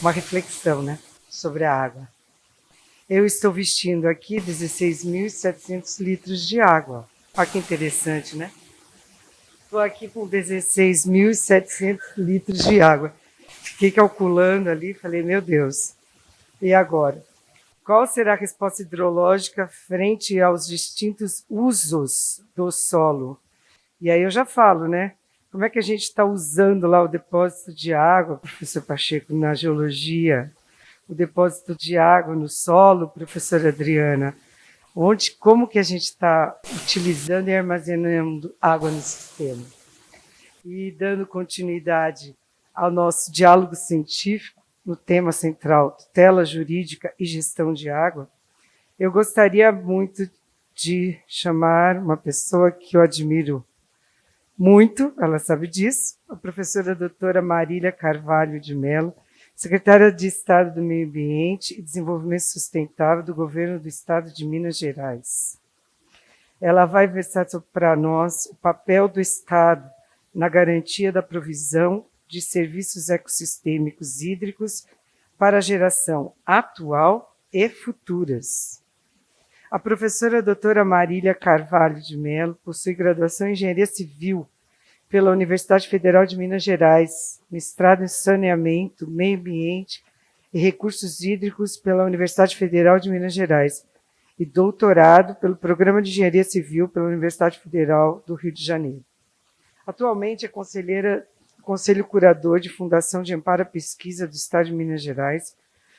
uma reflexão, né, sobre a água. Eu estou vestindo aqui 16.700 litros de água. Olha que interessante, né? Estou aqui com 16.700 litros de água. Fiquei calculando ali, falei, meu Deus, e agora? Qual será a resposta hidrológica frente aos distintos usos do solo? E aí eu já falo, né? Como é que a gente está usando lá o depósito de água, professor Pacheco, na geologia? O depósito de água no solo, professora Adriana? Como que a gente está utilizando e armazenando água no sistema? E dando continuidade ao nosso diálogo científico, no tema central, tutela jurídica e gestão de água, eu gostaria muito de chamar uma pessoa que eu admiro muito, ela sabe disso, a professora doutora Marília Carvalho de Mello, secretária de Estado do Meio Ambiente e Desenvolvimento Sustentável do Governo do Estado de Minas Gerais. Ela vai versar para nós o papel do Estado na garantia da provisão de serviços ecossistêmicos hídricos para a geração atual e futuras. A professora doutora Marília Carvalho de Mello possui graduação em Engenharia Civil pela Universidade Federal de Minas Gerais, mestrado em Saneamento, Meio Ambiente e Recursos Hídricos pela Universidade Federal de Minas Gerais e doutorado pelo Programa de Engenharia Civil pela Universidade Federal do Rio de Janeiro. Atualmente é conselheira do Conselho Curador de Fundação de Amparo à Pesquisa do Estado de Minas Gerais,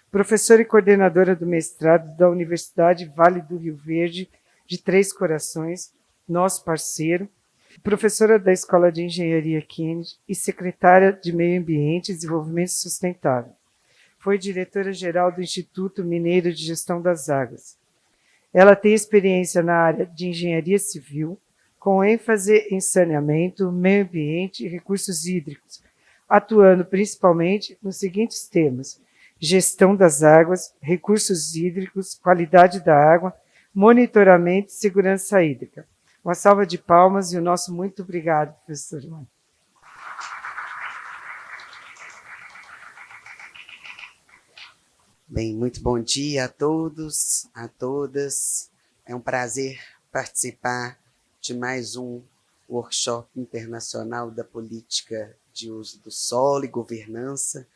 professora e coordenadora do mestrado da Universidade Vale do Rio Verde de Três Corações, nosso parceiro, professora da Escola de Engenharia Kennedy e secretária de Meio Ambiente e Desenvolvimento Sustentável. Foi diretora-geral do Instituto Mineiro de Gestão das Águas. Ela tem experiência na área de engenharia civil, com ênfase em saneamento, meio ambiente e recursos hídricos, atuando principalmente nos seguintes temas: gestão das águas, recursos hídricos, qualidade da água, monitoramento e segurança hídrica. Uma salva de palmas e o nosso muito obrigado, professor João. Bem, muito bom dia a todos, a todas. É um prazer participar de mais um workshop internacional da política de uso do solo e governança,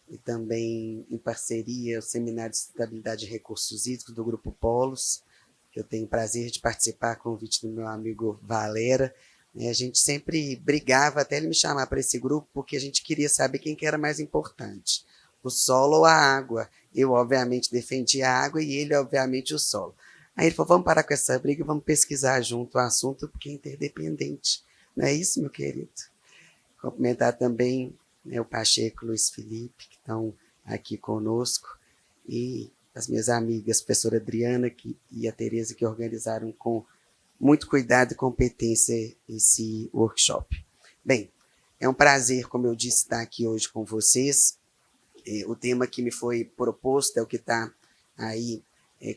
e também em parceria o Seminário de Sustentabilidade e Recursos Hídricos do Grupo Polos, que eu tenho o prazer de participar a convite do meu amigo Valera. A gente sempre brigava até ele me chamar para esse grupo, porque a gente queria saber quem que era mais importante, o solo ou a água. Eu, obviamente, defendi a água e ele, obviamente, o solo. Aí ele falou, vamos parar com essa briga, vamos pesquisar junto o assunto, porque é interdependente. Não é isso, meu querido? Cumprimentar também, né, o Pacheco e o Luiz Felipe, que estão aqui conosco, e as minhas amigas, a professora Adriana e a Tereza, que organizaram com muito cuidado e competência esse workshop. Bem, é um prazer, como eu disse, estar aqui hoje com vocês. O tema que me foi proposto é o que está aí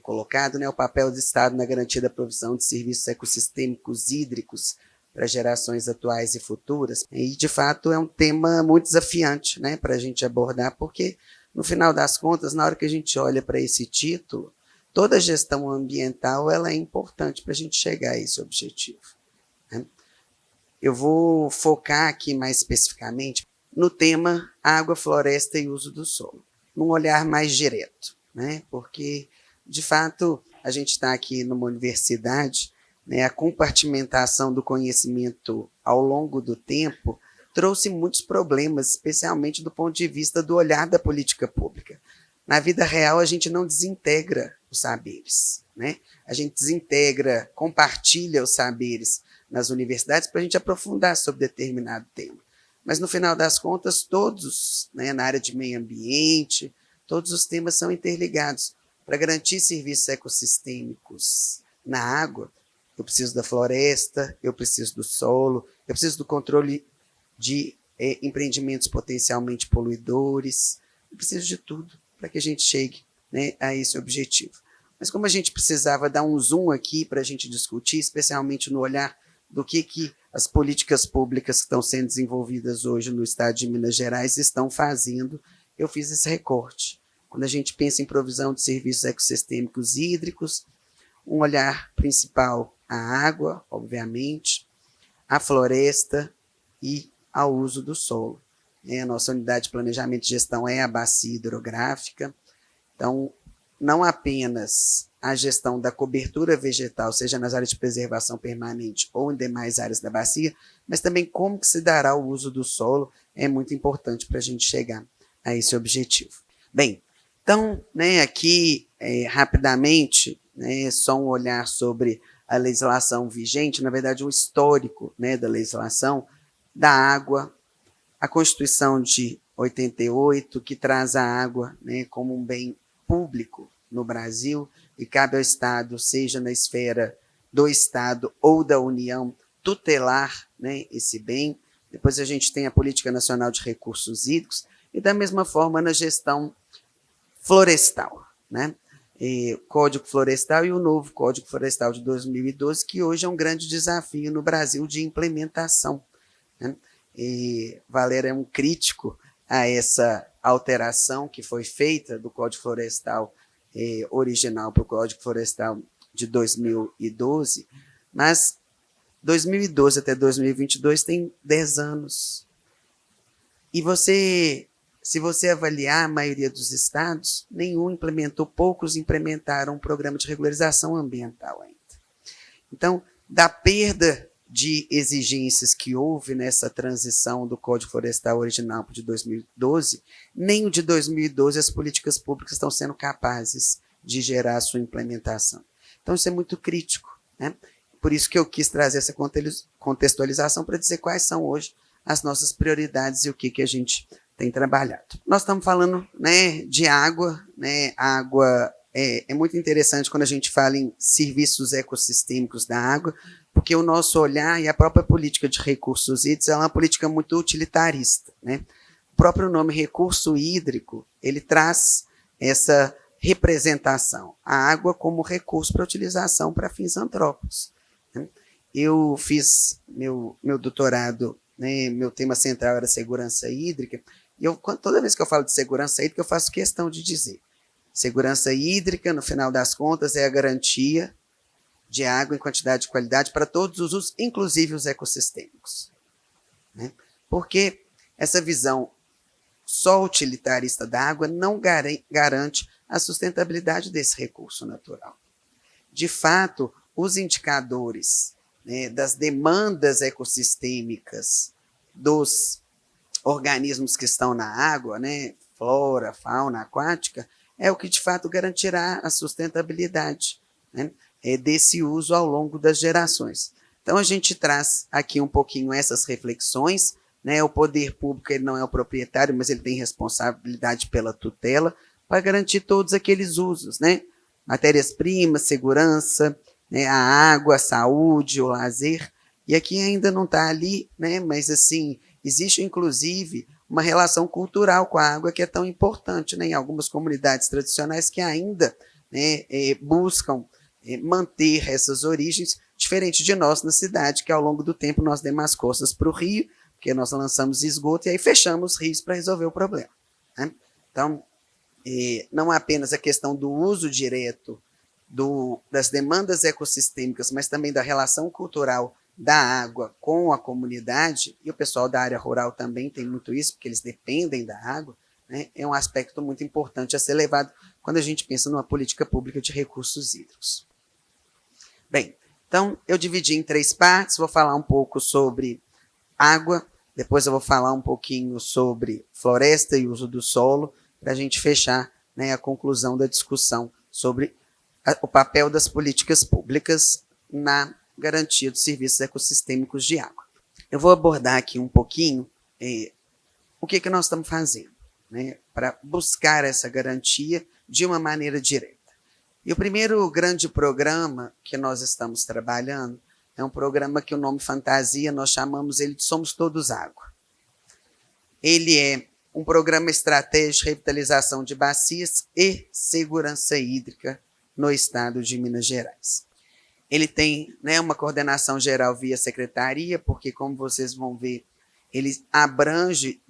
colocado, né? O papel do Estado na garantia da provisão de serviços ecossistêmicos hídricos para gerações atuais e futuras. E, de fato, é um tema muito desafiante, né, para a gente abordar, porque, no final das contas, na hora que a gente olha para esse título, toda a gestão ambiental ela é importante para a gente chegar a esse objetivo, né? Eu vou focar aqui mais especificamente no tema água, floresta e uso do solo, num olhar mais direto, né? Porque, de fato, a gente está aqui numa universidade, né? A compartimentação do conhecimento ao longo do tempo trouxe muitos problemas, especialmente do ponto de vista do olhar da política pública. Na vida real, a gente não desintegra os saberes, né? A gente desintegra, compartilha os saberes nas universidades para a gente aprofundar sobre determinado tema. Mas, no final das contas, todos, né, na área de meio ambiente, todos os temas são interligados. Para garantir serviços ecossistêmicos na água, eu preciso da floresta, eu preciso do solo, eu preciso do controle de empreendimentos potencialmente poluidores, eu preciso de tudo para que a gente chegue, né, a esse objetivo. Mas como a gente precisava dar um zoom aqui para a gente discutir, especialmente no olhar do que as políticas públicas que estão sendo desenvolvidas hoje no estado de Minas Gerais estão fazendo eu fiz esse recorte. Quando a gente pensa em provisão de serviços ecossistêmicos hídricos, um olhar principal à água, obviamente, à floresta e ao uso do solo. A nossa unidade de planejamento e gestão é a bacia hidrográfica, então não apenas a gestão da cobertura vegetal, seja nas áreas de preservação permanente ou em demais áreas da bacia, mas também como que se dará o uso do solo é muito importante para a gente chegar a esse objetivo. Bem, então, aqui, rapidamente, só um olhar sobre a legislação vigente, na verdade, um histórico da legislação da água, a Constituição de 88, que traz a água como um bem público no Brasil, e cabe ao Estado, seja na esfera do Estado ou da União, tutelar esse bem. Depois a gente tem a Política Nacional de Recursos Hídricos, e da mesma forma na gestão florestal, o Código Florestal e o novo Código Florestal de 2012, que hoje é um grande desafio no Brasil de implementação. E Valério é um crítico a essa alteração que foi feita do Código Florestal original para o Código Florestal de 2012, mas 2012 até 2022 tem 10 anos. E se você avaliar a maioria dos estados, nenhum implementou, poucos implementaram um programa de regularização ambiental ainda. Então, da perda de exigências que houve nessa transição do Código Florestal original para o de 2012, nem o de 2012 as políticas públicas estão sendo capazes de gerar a sua implementação. Então, isso é muito crítico. Por isso que eu quis trazer essa contextualização para dizer quais são hoje as nossas prioridades e o que a gente tem trabalhado. Nós estamos falando de água. A água é muito interessante quando a gente fala em serviços ecossistêmicos da água, porque o nosso olhar e a própria política de recursos hídricos é uma política muito utilitarista. O próprio nome recurso hídrico, ele traz essa representação, a água como recurso para utilização para fins antrópicos. Eu fiz meu doutorado, meu tema central era segurança hídrica, e toda vez que eu falo de segurança hídrica, eu faço questão de dizer, segurança hídrica, no final das contas, é a garantia de água em quantidade e qualidade para todos os usos, inclusive os ecossistêmicos. Porque essa visão só utilitarista da água não garante a sustentabilidade desse recurso natural. De fato, os indicadores das demandas ecossistêmicas dos organismos que estão na água, flora, fauna aquática, é o que de fato garantirá a sustentabilidade desse uso ao longo das gerações. Então a gente traz aqui um pouquinho essas reflexões, o poder público ele não é o proprietário, mas ele tem responsabilidade pela tutela para garantir todos aqueles usos, matérias-primas, segurança, a água, a saúde, o lazer, e aqui ainda não está ali, mas assim, existe inclusive uma relação cultural com a água que é tão importante, em algumas comunidades tradicionais que ainda buscam manter essas origens, diferente de nós na cidade, que ao longo do tempo nós demos as costas para o rio, porque nós lançamos esgoto e aí fechamos os rios para resolver o problema. Então, não é apenas a questão do uso direto das demandas ecossistêmicas, mas também da relação cultural da água com a comunidade, e o pessoal da área rural também tem muito isso, porque eles dependem da água, é um aspecto muito importante a ser levado quando a gente pensa numa política pública de recursos hídricos. Bem, então eu dividi em 3 partes, vou falar um pouco sobre água, depois eu vou falar um pouquinho sobre floresta e uso do solo, para a gente fechar a conclusão da discussão sobre o papel das políticas públicas na garantia dos serviços ecossistêmicos de água. Eu vou abordar aqui um pouquinho o que nós estamos fazendo para buscar essa garantia de uma maneira direta. E o primeiro grande programa que nós estamos trabalhando é um programa que o nome fantasia, nós chamamos ele de Somos Todos Água. Ele é um programa estratégico de revitalização de bacias e segurança hídrica no estado de Minas Gerais. Ele tem uma coordenação geral via secretaria, porque, como vocês vão ver, ele abrange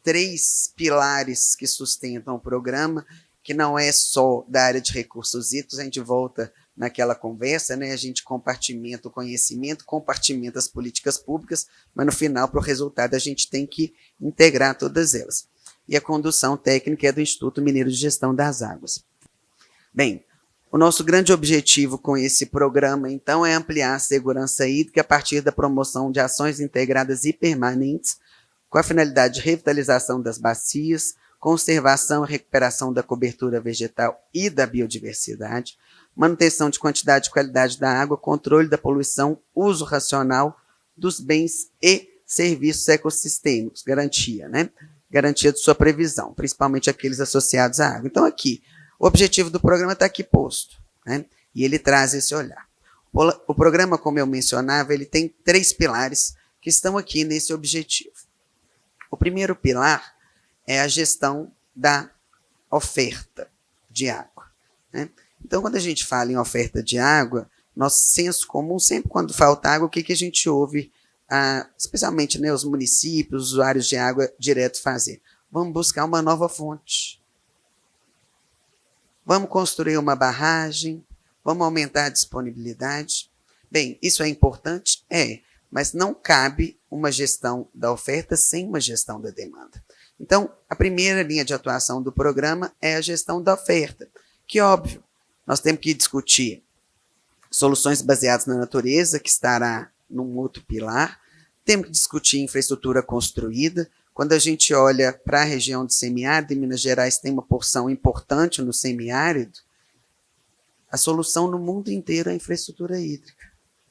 3 pilares que sustentam o programa, que não é só da área de recursos hídricos, a gente volta naquela conversa, né? A gente compartimenta o conhecimento, compartimenta as políticas públicas, mas no final, para o resultado, a gente tem que integrar todas elas. E a condução técnica é do Instituto Mineiro de Gestão das Águas. Bem, o nosso grande objetivo com esse programa, então, é ampliar a segurança hídrica a partir da promoção de ações integradas e permanentes, com a finalidade de revitalização das bacias, conservação e recuperação da cobertura vegetal e da biodiversidade, manutenção de quantidade e qualidade da água, controle da poluição, uso racional dos bens e serviços ecossistêmicos, garantia, né? Garantia de sua previsão, principalmente aqueles associados à água. Então, aqui, o objetivo do programa está aqui posto, né? E ele traz esse olhar. O programa, como eu mencionava, ele tem 3 pilares que estão aqui nesse objetivo. O primeiro pilar é a gestão da oferta de água, né? Então, quando a gente fala em oferta de água, nosso senso comum, sempre quando falta água, o que a gente ouve, especialmente, né, os municípios, os usuários de água direto fazer? Vamos buscar uma nova fonte. Vamos construir uma barragem, vamos aumentar a disponibilidade. Bem, isso é importante? É, mas não cabe uma gestão da oferta sem uma gestão da demanda. Então, a primeira linha de atuação do programa é a gestão da oferta, que, óbvio, nós temos que discutir soluções baseadas na natureza, que estará num outro pilar, temos que discutir infraestrutura construída. Quando a gente olha para a região de semiárido, em Minas Gerais tem uma porção importante no semiárido, a solução no mundo inteiro é a infraestrutura hídrica.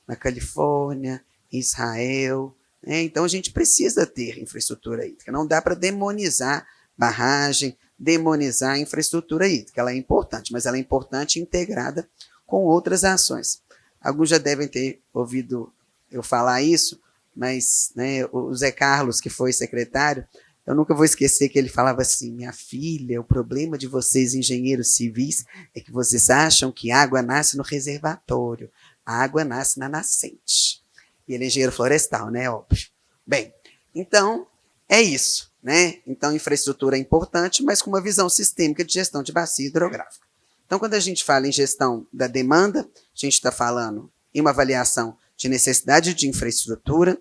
Na Califórnia, em Israel, né? Então a gente precisa ter infraestrutura hídrica. Não dá para demonizar barragem, demonizar a infraestrutura hídrica. Ela é importante, mas ela é importante integrada com outras ações. Alguns já devem ter ouvido eu falar isso, mas, né, o Zé Carlos, que foi secretário, eu nunca vou esquecer que ele falava assim: minha filha, o problema de vocês, engenheiros civis, é que vocês acham que a água nasce no reservatório, a água nasce na nascente. E ele é engenheiro florestal, né, óbvio. Bem, então, é isso, né? Então, infraestrutura é importante, mas com uma visão sistêmica de gestão de bacia hidrográfica. Então, quando a gente fala em gestão da demanda, a gente está falando em uma avaliação de necessidade de infraestrutura,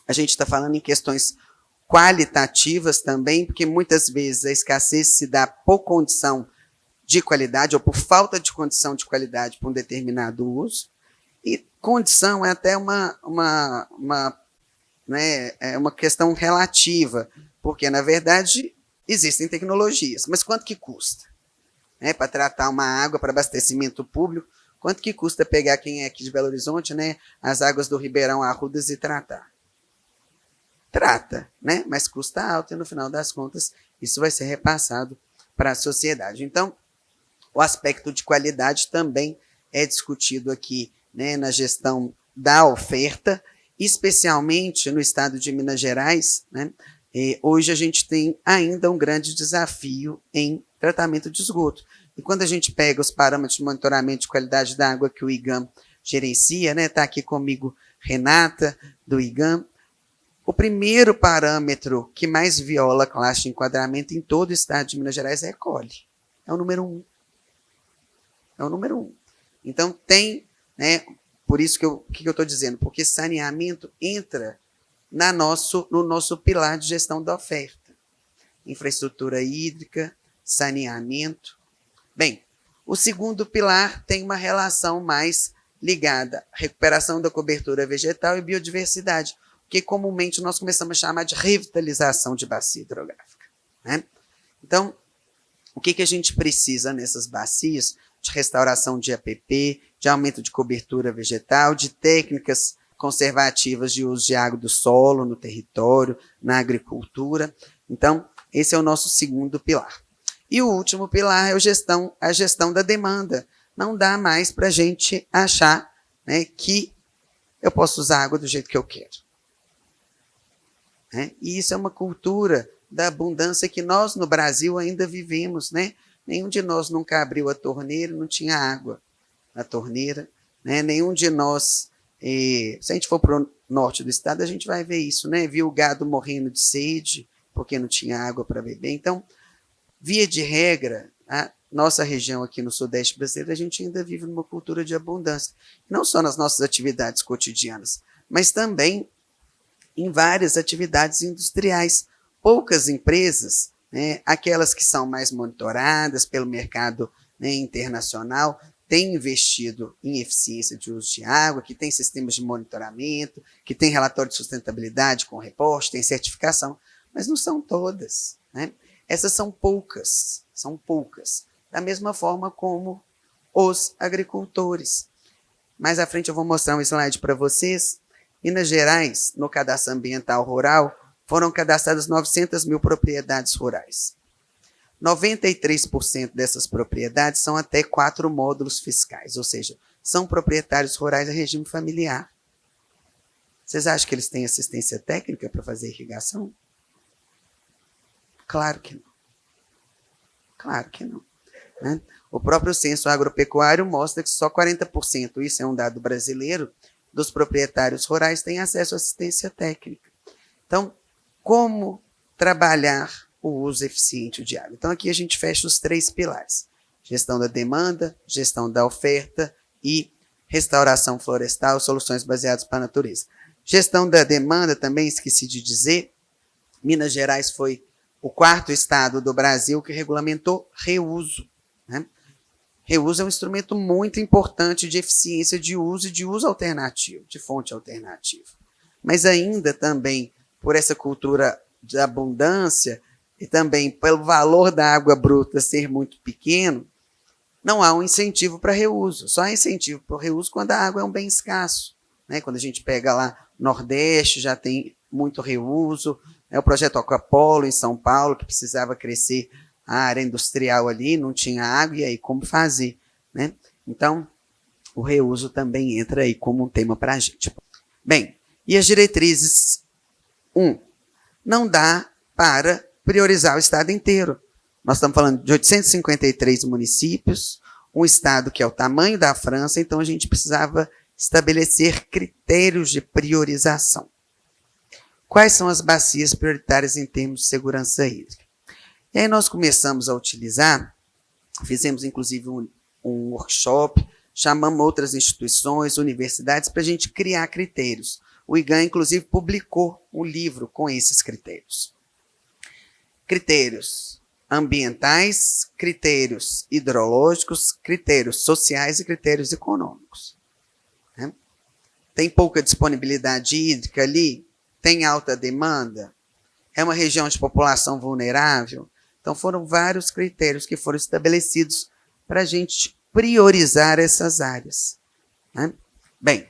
a gente está falando em questões qualitativas também, porque muitas vezes a escassez se dá por condição de qualidade ou por falta de condição de qualidade para um determinado uso. E condição é até uma questão relativa, porque, na verdade, existem tecnologias, mas quanto que custa? Para tratar uma água para abastecimento público, quanto que custa pegar, quem é aqui de Belo Horizonte, né, as águas do Ribeirão Arrudas e tratar? Trata, né? Mas custa alto e, no final das contas, isso vai ser repassado para a sociedade. Então, o aspecto de qualidade também é discutido aqui, né, na gestão da oferta, especialmente no estado de Minas Gerais, né? Hoje a gente tem ainda um grande desafio em tratamento de esgoto. E quando a gente pega os parâmetros de monitoramento de qualidade da água que o IGAM gerencia, né? Está aqui comigo Renata, do IGAM. O primeiro parâmetro que mais viola a classe de enquadramento em todo o estado de Minas Gerais é ECOLI. É o número 1. É o número 1. Então tem, né? Por isso que eu estou dizendo, porque saneamento entra no nosso pilar de gestão da oferta. Infraestrutura hídrica, saneamento. Bem, o segundo pilar tem uma relação mais ligada à recuperação da cobertura vegetal e biodiversidade, que comumente nós começamos a chamar de revitalização de bacia hidrográfica, né? Então, o que a gente precisa nessas bacias? De restauração de APP, de aumento de cobertura vegetal, de técnicas conservativas de uso de água do solo no território, na agricultura. Então, esse é o nosso segundo pilar. E o último pilar é a gestão da demanda. Não dá mais para a gente achar, né, que eu posso usar água do jeito que eu quero. Né? E isso é uma cultura da abundância que nós no Brasil ainda vivemos, né? Nenhum de nós nunca abriu a torneira e não tinha água na torneira, né? Nenhum de nós, se a gente for para o norte do estado, a gente vai ver isso, né? Viu o gado morrendo de sede porque não tinha água para beber. Então, via de regra, a nossa região aqui no Sudeste brasileiro, a gente ainda vive numa cultura de abundância, não só nas nossas atividades cotidianas, mas também em várias atividades industriais. Poucas empresas, né, aquelas que são mais monitoradas pelo mercado, né, internacional, têm investido em eficiência de uso de água, que tem sistemas de monitoramento, que tem relatório de sustentabilidade com reporte, tem certificação, mas não são todas, né? Essas são poucas, da mesma forma como os agricultores. Mais à frente eu vou mostrar um slide para vocês. Minas Gerais, no cadastro ambiental rural, foram cadastradas 900 mil propriedades rurais. 93% dessas propriedades são até 4 módulos fiscais, ou seja, são proprietários rurais a regime familiar. Vocês acham que eles têm assistência técnica para fazer irrigação? Claro que não. Claro que não, né? O próprio censo agropecuário mostra que só 40%, isso é um dado brasileiro, dos proprietários rurais têm acesso à assistência técnica. Então, como trabalhar o uso eficiente de água? Então, aqui a gente fecha os 3 pilares: gestão da demanda, gestão da oferta e restauração florestal, soluções baseadas para a natureza. Gestão da demanda, também esqueci de dizer, Minas Gerais foi o 4º estado do Brasil que regulamentou reuso, né? Reuso é um instrumento muito importante de eficiência de uso e de uso alternativo, de fonte alternativa. Mas ainda também, por essa cultura de abundância e também pelo valor da água bruta ser muito pequeno, não há um incentivo para reuso. Só há incentivo para o reuso quando a água é um bem escasso, né? Quando a gente pega lá Nordeste, já tem muito reuso. O projeto Aquapolo em São Paulo, que precisava crescer a área industrial ali, não tinha água, e aí como fazer, né? Então, o reuso também entra aí como um tema para a gente. Bem, e as diretrizes? 1. Não dá para priorizar o estado inteiro. Nós estamos falando de 853 municípios, um estado que é o tamanho da França, então a gente precisava estabelecer critérios de priorização. Quais são as bacias prioritárias em termos de segurança hídrica? E aí nós começamos a utilizar, fizemos inclusive um workshop, chamamos outras instituições, universidades, para a gente criar critérios. O IGAN, inclusive, publicou um livro com esses critérios. Critérios ambientais, critérios hidrológicos, critérios sociais e critérios econômicos, né? Tem pouca disponibilidade hídrica ali? Tem alta demanda? É uma região de população vulnerável? Então, foram vários critérios que foram estabelecidos para a gente priorizar essas áreas, né? Bem,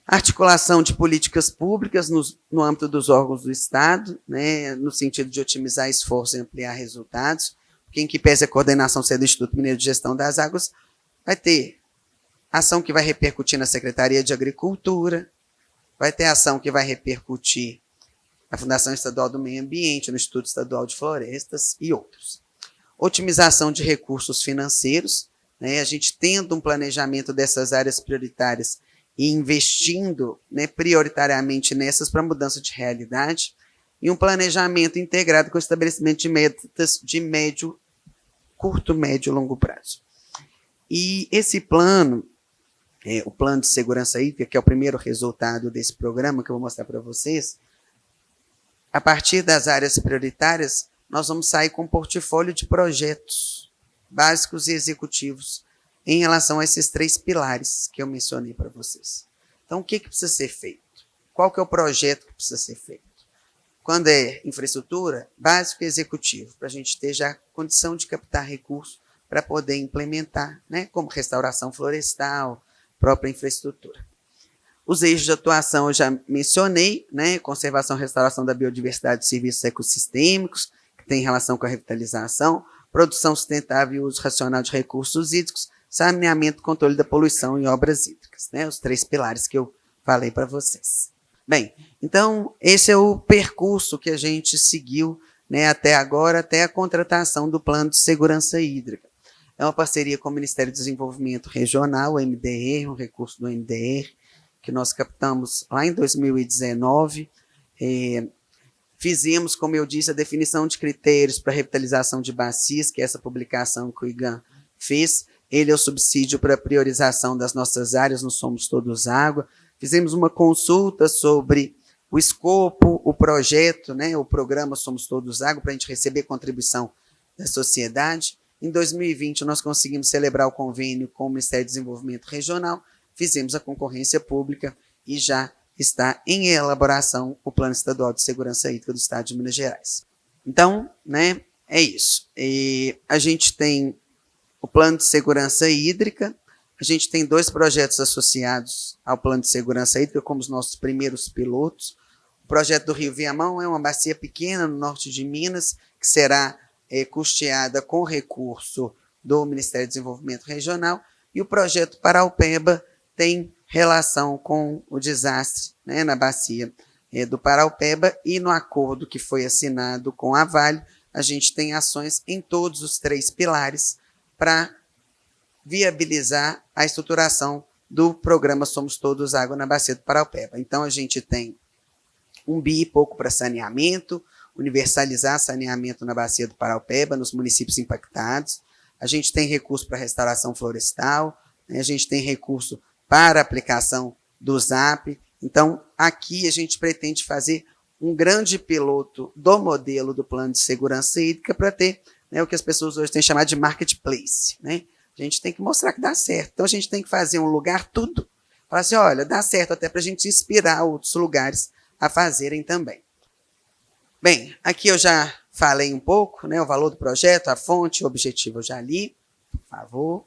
articulação de políticas públicas no âmbito dos órgãos do Estado, né, no sentido de otimizar esforço e ampliar resultados. Quem que pese a coordenação ser do Instituto Mineiro de Gestão das Águas, vai ter ação que vai repercutir na Secretaria de Agricultura, vai ter ação que vai repercutir na Fundação Estadual do Meio Ambiente, no Instituto Estadual de Florestas e outros. Otimização de recursos financeiros, né, a gente tendo um planejamento dessas áreas prioritárias e investindo, né, prioritariamente nessas para mudança de realidade, e um planejamento integrado com o estabelecimento de metas de curto, médio e longo prazo. E esse plano, o plano de segurança hídrica, que é o primeiro resultado desse programa que eu vou mostrar para vocês, a partir das áreas prioritárias, nós vamos sair com um portfólio de projetos básicos e executivos em relação a esses 3 pilares que eu mencionei para vocês. Então, o que precisa ser feito? Qual que é o projeto que precisa ser feito? Quando é infraestrutura, básico e executivo, para a gente ter já condição de captar recursos para poder implementar, né, como restauração florestal, própria infraestrutura. Os eixos de atuação eu já mencionei, né, conservação e restauração da biodiversidade e serviços ecossistêmicos, que tem relação com a revitalização, produção sustentável e uso racional de recursos hídricos, saneamento, controle da poluição e obras hídricas, né, os 3 pilares que eu falei para vocês. Bem, então esse é o percurso que a gente seguiu, né, até agora, até a contratação do Plano de Segurança Hídrica. É uma parceria com o Ministério do Desenvolvimento Regional, o MDR, um recurso do MDR, que nós captamos lá em 2019. Fizemos, como eu disse, a definição de critérios para revitalização de bacias, que é essa publicação que o IGAM fez. Ele é o subsídio para a priorização das nossas áreas no Somos Todos Água. Fizemos uma consulta sobre o escopo, o projeto, né, o programa Somos Todos Água, para a gente receber contribuição da sociedade. Em 2020, nós conseguimos celebrar o convênio com o Ministério do Desenvolvimento Regional, fizemos a concorrência pública e já está em elaboração o Plano Estadual de Segurança Hídrica do Estado de Minas Gerais. Então, né, é isso. A gente tem o Plano de Segurança Hídrica, a gente tem 2 projetos associados ao Plano de Segurança Hídrica como os nossos primeiros pilotos. O projeto do Rio Viamão é uma bacia pequena no norte de Minas, que será custeada com recurso do Ministério do Desenvolvimento Regional, e o projeto Paraupeba tem relação com o desastre, né, na bacia do Paraupeba, e no acordo que foi assinado com a Vale, a gente tem ações em todos os 3 pilares para viabilizar a estruturação do programa Somos Todos Água na bacia do Paraupeba. Então, a gente tem 1 bi e pouco para saneamento, universalizar saneamento na bacia do Paraupeba, nos municípios impactados. A gente tem recurso para restauração florestal, né? A gente tem recurso para aplicação do ZAP. Então, aqui a gente pretende fazer um grande piloto do modelo do Plano de Segurança Hídrica para ter, né, o que as pessoas hoje têm chamado de marketplace, né? A gente tem que mostrar que dá certo. Então, a gente tem que fazer um lugar tudo. Falar assim, olha, dá certo até para a gente inspirar outros lugares a fazerem também. Bem, aqui eu já falei um pouco, né, o valor do projeto, a fonte, o objetivo eu já li, por favor.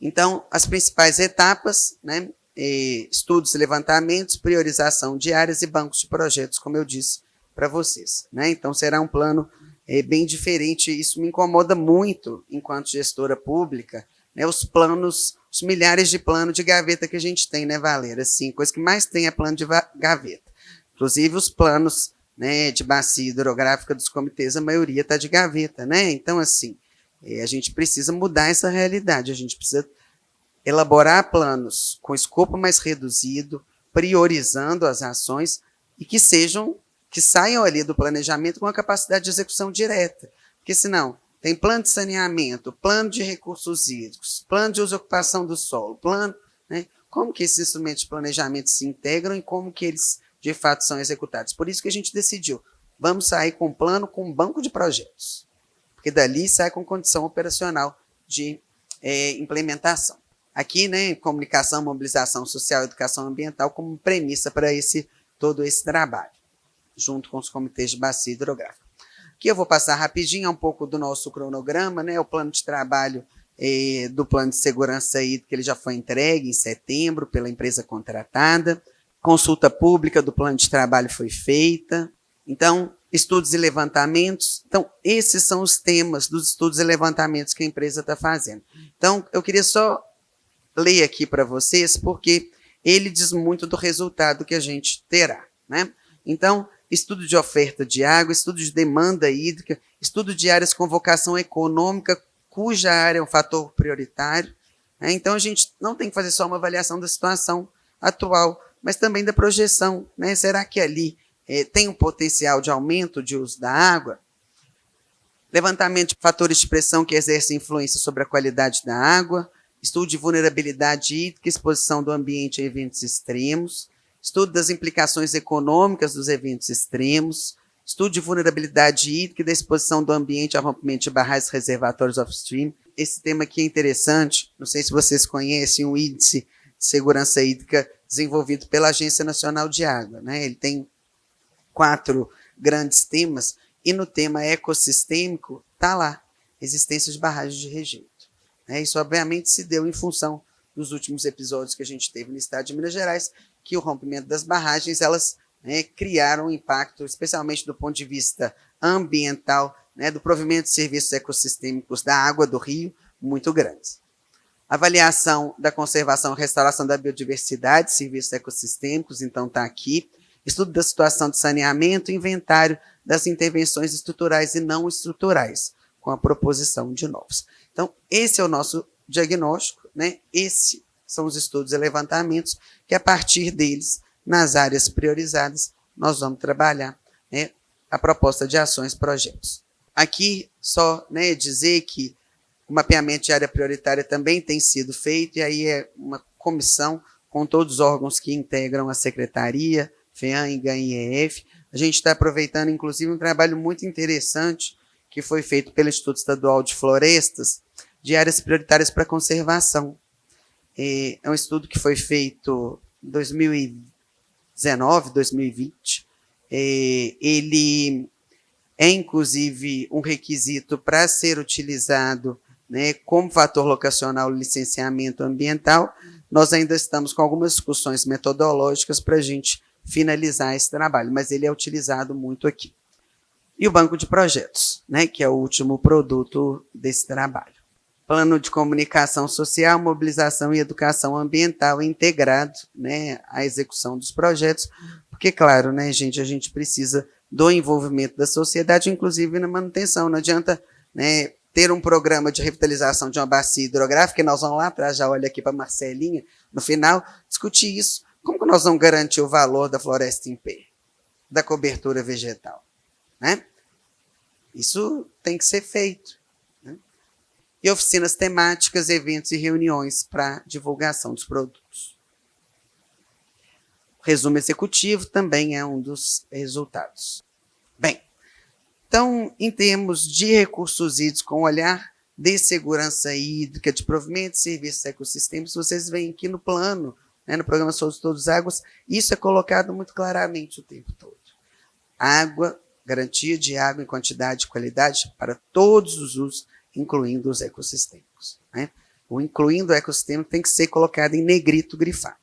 Então, as principais etapas, né, estudos e levantamentos, priorização de áreas e bancos de projetos, como eu disse para vocês, né? Então, será um plano bem diferente. Isso me incomoda muito enquanto gestora pública, né, os planos, os milhares de planos de gaveta que a gente tem, né, Valéria? Assim, coisa que mais tem é plano de gaveta. Inclusive os planos, né, de bacia hidrográfica dos comitês, a maioria está de gaveta, né? Então, assim, a gente precisa mudar essa realidade, a gente precisa elaborar planos com escopo mais reduzido, priorizando as ações e que saiam ali do planejamento com a capacidade de execução direta. Porque senão, tem plano de saneamento, plano de recursos hídricos, plano de uso e ocupação do solo, plano, né? Como que esses instrumentos de planejamento se integram e como que eles, de fato, são executados? Por isso que a gente decidiu, vamos sair com um plano com um banco de projetos, porque dali sai com condição operacional de implementação. Aqui, né, comunicação, mobilização social e educação ambiental como premissa para todo esse trabalho, junto com os comitês de bacia hidrográfica. Aqui eu vou passar rapidinho um pouco do nosso cronograma, né, o plano de trabalho do Plano de Segurança Hídrica, ele já foi entregue em setembro pela empresa contratada, consulta pública do plano de trabalho foi feita, então, estudos e levantamentos. Então, esses são os temas dos estudos e levantamentos que a empresa está fazendo. Então, eu queria só ler aqui para vocês, porque ele diz muito do resultado que a gente terá, né? Então, estudo de oferta de água, estudo de demanda hídrica, estudo de áreas com vocação econômica, cuja área é um fator prioritário, né? Então, a gente não tem que fazer só uma avaliação da situação atual, mas também da projeção, né? Será que ali tem um potencial de aumento de uso da água? Levantamento de fatores de pressão que exercem influência sobre a qualidade da água, estudo de vulnerabilidade hídrica, exposição do ambiente a eventos extremos, estudo das implicações econômicas dos eventos extremos, estudo de vulnerabilidade hídrica e da exposição do ambiente a rompimento de barragens e reservatórios off-stream. Esse tema aqui é interessante, não sei se vocês conhecem o Índice de Segurança Hídrica desenvolvido pela Agência Nacional de Água, né? Ele tem 4 grandes temas, e no tema ecossistêmico está lá, existência de barragens de rejeito. Isso obviamente se deu em função dos últimos episódios que a gente teve no estado de Minas Gerais, que o rompimento das barragens, elas, né, criaram um impacto, especialmente do ponto de vista ambiental, né, do provimento de serviços ecossistêmicos da água do rio, muito grandes. Avaliação da conservação e restauração da biodiversidade, serviços ecossistêmicos, então está aqui. Estudo da situação de saneamento, inventário das intervenções estruturais e não estruturais, com a proposição de novos. Então, esse é o nosso diagnóstico, né? Esses são os estudos e levantamentos que, a partir deles, nas áreas priorizadas, nós vamos trabalhar, né, a proposta de ações e projetos. Aqui, só, né, dizer que o mapeamento de área prioritária também tem sido feito, e aí é uma comissão com todos os órgãos que integram a secretaria, FEAM, IGAM e IEF. A gente está aproveitando, inclusive, um trabalho muito interessante que foi feito pelo Instituto Estadual de Florestas, de áreas prioritárias para conservação. É um estudo que foi feito em 2019, 2020. Ele é, inclusive, um requisito para ser utilizado, né, como fator locacional no licenciamento ambiental. Nós ainda estamos com algumas discussões metodológicas para a gente finalizar esse trabalho, mas ele é utilizado muito aqui. E o banco de projetos, né, que é o último produto desse trabalho. Plano de comunicação social, mobilização e educação ambiental integrado, né, à execução dos projetos, porque, claro, né, gente, a gente precisa do envolvimento da sociedade, inclusive na manutenção. Não adianta, né, ter um programa de revitalização de uma bacia hidrográfica, e nós vamos lá atrás, já olha aqui para a Marcelinha, no final, discutir isso. Como que nós vamos garantir o valor da floresta em pé, da cobertura vegetal? Né? Isso tem que ser feito. Né? E oficinas temáticas, eventos e reuniões para divulgação dos produtos. O resumo executivo também é um dos resultados. Bem, então, em termos de recursos hídricos com olhar de segurança hídrica, de provimento de serviços ecossistêmicos, vocês veem aqui no plano, né, no programa Sou de Todos Águas, isso é colocado muito claramente o tempo todo. Água, garantia de água em quantidade e qualidade para todos os usos, incluindo os ecossistêmicos. Né? O incluindo o ecossistêmico tem que ser colocado em negrito grifado.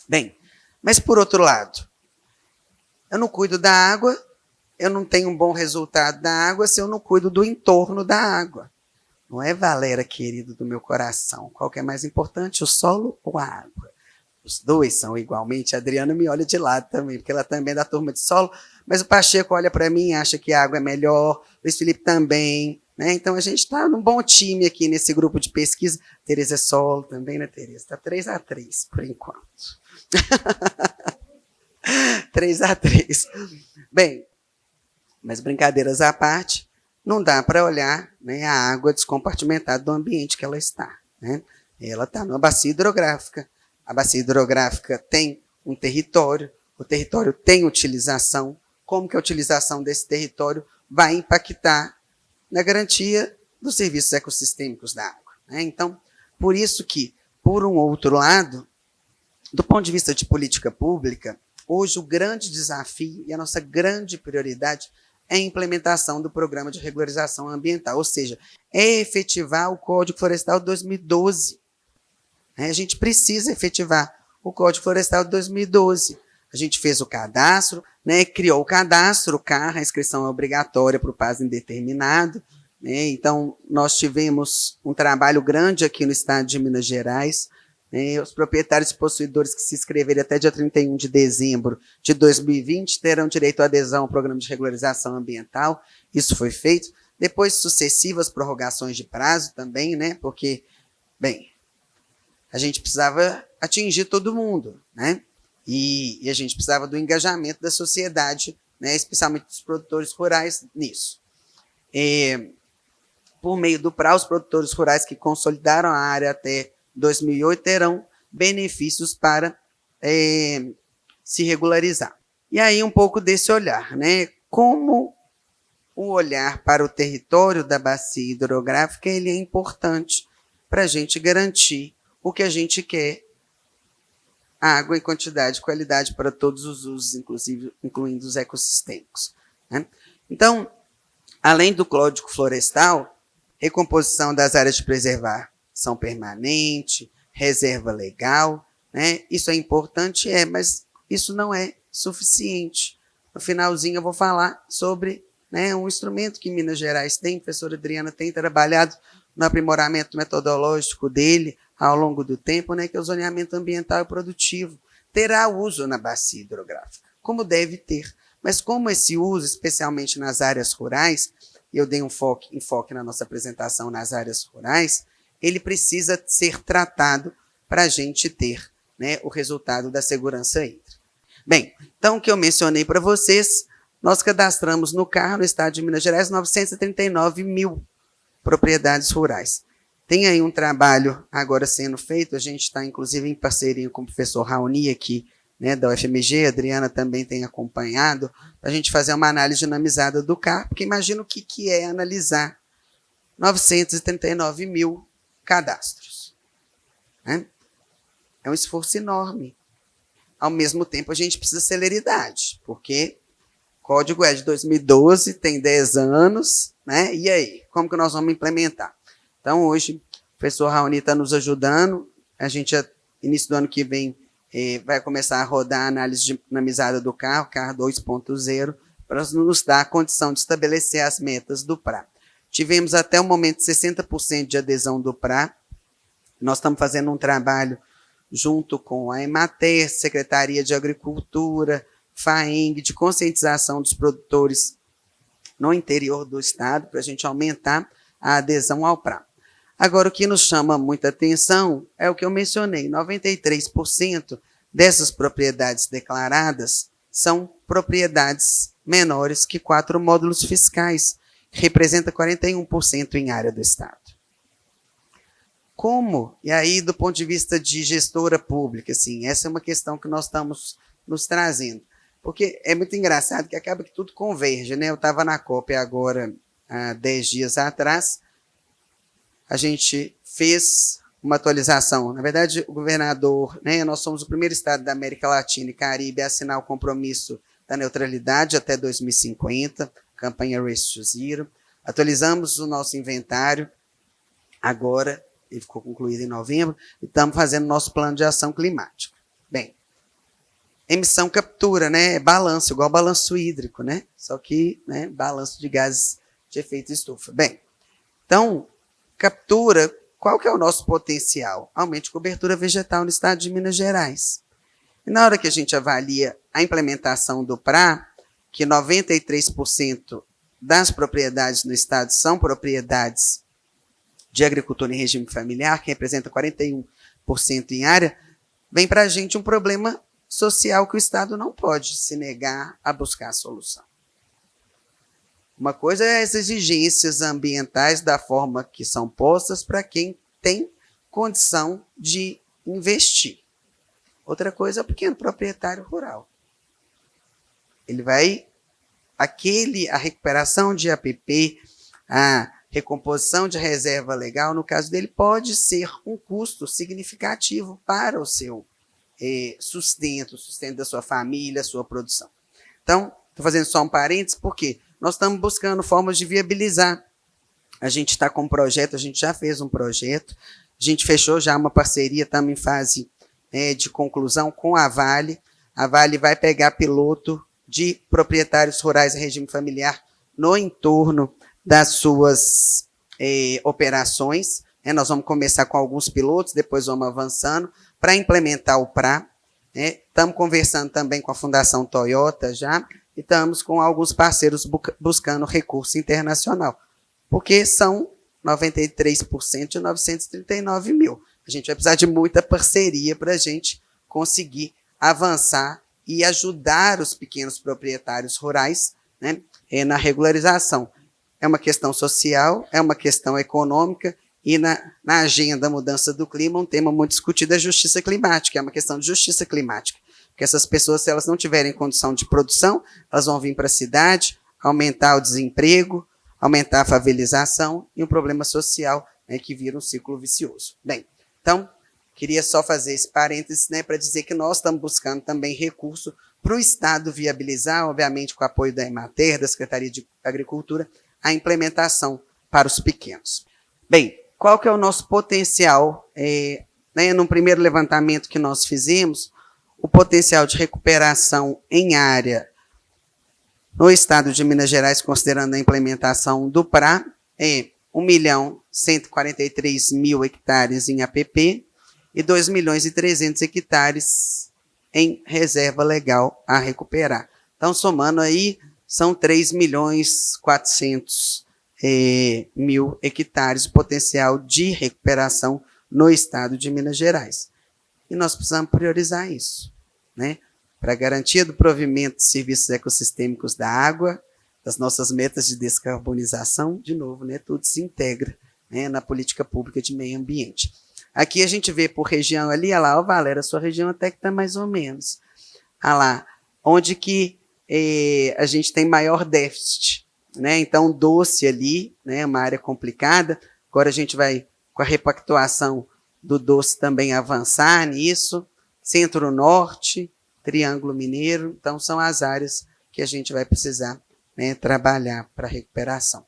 Bem, mas por outro lado, eu não cuido da água, eu não tenho um bom resultado da água se eu não cuido do entorno da água. Não é, Valéria, querido do meu coração? Qual que é mais importante, o solo ou a água? Os dois são igualmente. A Adriana me olha de lado também, porque ela também é da turma de solo, mas o Pacheco olha para mim e acha que a água é melhor, o Luiz Felipe também. Né? Então, a gente está num bom time aqui nesse grupo de pesquisa. Tereza é solo também, né, Tereza? Está 3-3, por enquanto. 3-3. Bem, mas brincadeiras à parte, não dá para olhar, né, a água descompartimentada do ambiente que ela está. Né? Ela está numa bacia hidrográfica. A bacia hidrográfica tem um território, o território tem utilização. Como que a utilização desse território vai impactar na garantia dos serviços ecossistêmicos da água? Né? Então, por isso que, por um outro lado, do ponto de vista de política pública, hoje o grande desafio e a nossa grande prioridade é a implementação do Programa de Regularização Ambiental, ou seja, é efetivar o Código Florestal de 2012. A gente precisa efetivar o Código Florestal de 2012. A gente fez o cadastro, né, criou o cadastro, o CAR, a inscrição é obrigatória para o prazo indeterminado. Né, então, nós tivemos um trabalho grande aqui no estado de Minas Gerais. Os proprietários e possuidores que se inscreverem até dia 31 de dezembro de 2020 terão direito à adesão ao Programa de Regularização Ambiental. Isso foi feito. Depois, sucessivas prorrogações de prazo também, né? Porque, bem, a gente precisava atingir todo mundo, né? E a gente precisava do engajamento da sociedade, né? Especialmente dos produtores rurais nisso. Por meio do PRA, os produtores rurais que consolidaram a área até 2008 terão benefícios para se regularizar. E aí um pouco desse olhar, né? Como o olhar para o território da bacia hidrográfica ele é importante para a gente garantir o que a gente quer, água em quantidade e qualidade para todos os usos, inclusive incluindo os ecossistêmicos. Né? Então, além do Código Florestal, recomposição das áreas de preservação permanente, reserva legal, né? Isso é importante, mas isso não é suficiente. No finalzinho eu vou falar sobre, né, um instrumento que Minas Gerais tem, a professora Adriana tem trabalhado no aprimoramento metodológico dele ao longo do tempo, né, que é o zoneamento ambiental e produtivo. Terá uso na bacia hidrográfica, como deve ter. Mas como esse uso, especialmente nas áreas rurais, eu dei um enfoque na nossa apresentação nas áreas rurais, ele precisa ser tratado para a gente ter, né, o resultado da segurança hídrica. Bem, então o que eu mencionei para vocês, nós cadastramos no CAR, no estado de Minas Gerais, 939 mil propriedades rurais. Tem aí um trabalho agora sendo feito, a gente está inclusive em parceria com o professor Raoni aqui, né, da UFMG, a Adriana também tem acompanhado, para a gente fazer uma análise dinamizada do CAR, porque imagina o que é analisar 939 mil cadastros. Né? É um esforço enorme. Ao mesmo tempo, a gente precisa de celeridade, porque o código é de 2012, tem 10 anos, né? E aí, como que nós vamos implementar? Então, hoje, o professor Raoni está nos ajudando, a gente, início do ano que vem, vai começar a rodar a análise dinamizada do CAR 2.0, para nos dar a condição de estabelecer as metas do PRA. Tivemos até o momento 60% de adesão do PRA, nós estamos fazendo um trabalho junto com a Emater, Secretaria de Agricultura, FAENG, de conscientização dos produtores no interior do estado, para a gente aumentar a adesão ao PRA. Agora, o que nos chama muita atenção é o que eu mencionei, 93% dessas propriedades declaradas são propriedades menores que 4 módulos fiscais, que representa 41% em área do estado. Como? E aí, do ponto de vista de gestora pública, assim, essa é uma questão que nós estamos nos trazendo. Porque é muito engraçado que acaba que tudo converge, né? Eu estava na COP agora, há 10 dias atrás, a gente fez uma atualização. Na verdade, o governador, né, nós somos o primeiro estado da América Latina e Caribe a assinar o compromisso da neutralidade até 2050, campanha Race to Zero. Atualizamos o nosso inventário agora, ele ficou concluído em novembro, e estamos fazendo nosso plano de ação climática. Bem, emissão captura, né? É balanço, igual balanço hídrico, né? Só que, né, balanço de gases de efeito estufa. Bem, então, captura, qual que é o nosso potencial? Aumento de cobertura vegetal no estado de Minas Gerais. E na hora que a gente avalia a implementação do PRA, que 93% das propriedades no estado são propriedades de agricultura em regime familiar, que representa 41% em área, vem para a gente um problema social que o Estado não pode se negar a buscar a solução. Uma coisa é as exigências ambientais da forma que são postas para quem tem condição de investir. Outra coisa é o pequeno proprietário rural. Ele vai, a recuperação de APP, a recomposição de reserva legal, no caso dele, pode ser um custo significativo para o seu sustento, o sustento da sua família, a sua produção. Então, estou fazendo só um parênteses, porque nós estamos buscando formas de viabilizar. A gente está com um projeto, a gente já fez um projeto, a gente fechou já uma parceria, estamos em fase de conclusão com a Vale. A Vale vai pegar piloto de proprietários rurais em regime familiar no entorno das suas operações. Nós vamos começar com alguns pilotos, depois vamos avançando para implementar o PRA. Estamos conversando também com a Fundação Toyota já, e estamos com alguns parceiros buscando recurso internacional, porque são 93% de 939 mil. A gente vai precisar de muita parceria para a gente conseguir avançar e ajudar os pequenos proprietários rurais, né, na regularização. É uma questão social, é uma questão econômica, e na agenda mudança do clima, um tema muito discutido é a justiça climática, é uma questão de justiça climática. Porque essas pessoas, se elas não tiverem condição de produção, elas vão vir para a cidade, aumentar o desemprego, aumentar a favelização e um problema social, né, que vira um ciclo vicioso. Bem, então, queria só fazer esse parênteses, né, para dizer que nós estamos buscando também recurso para o Estado viabilizar, obviamente com o apoio da Emater, da Secretaria de Agricultura, a implementação para os pequenos. Bem, qual que é o nosso potencial? No primeiro levantamento que nós fizemos, o potencial de recuperação em área no estado de Minas Gerais, considerando a implementação do PRA, é 1.143.000 hectares em APP e 2.300.000 hectares em reserva legal a recuperar. Então, somando aí, são 3.400.000 hectares de potencial de recuperação no estado de Minas Gerais. E nós precisamos priorizar isso, né? para a garantia do provimento de serviços ecossistêmicos da água, das nossas metas de descarbonização, de novo, né, tudo se integra, né, na política pública de meio ambiente. Aqui a gente vê por região ali, olha lá, ó, Valéria, a sua região até que está mais ou menos. Olha lá, onde que a gente tem maior déficit, né? Então, Doce ali, né, uma área complicada. Agora a gente vai, com a repactuação do Doce, também avançar nisso. Centro-Norte, Triângulo Mineiro. Então, são as áreas que a gente vai precisar, né, trabalhar para a recuperação.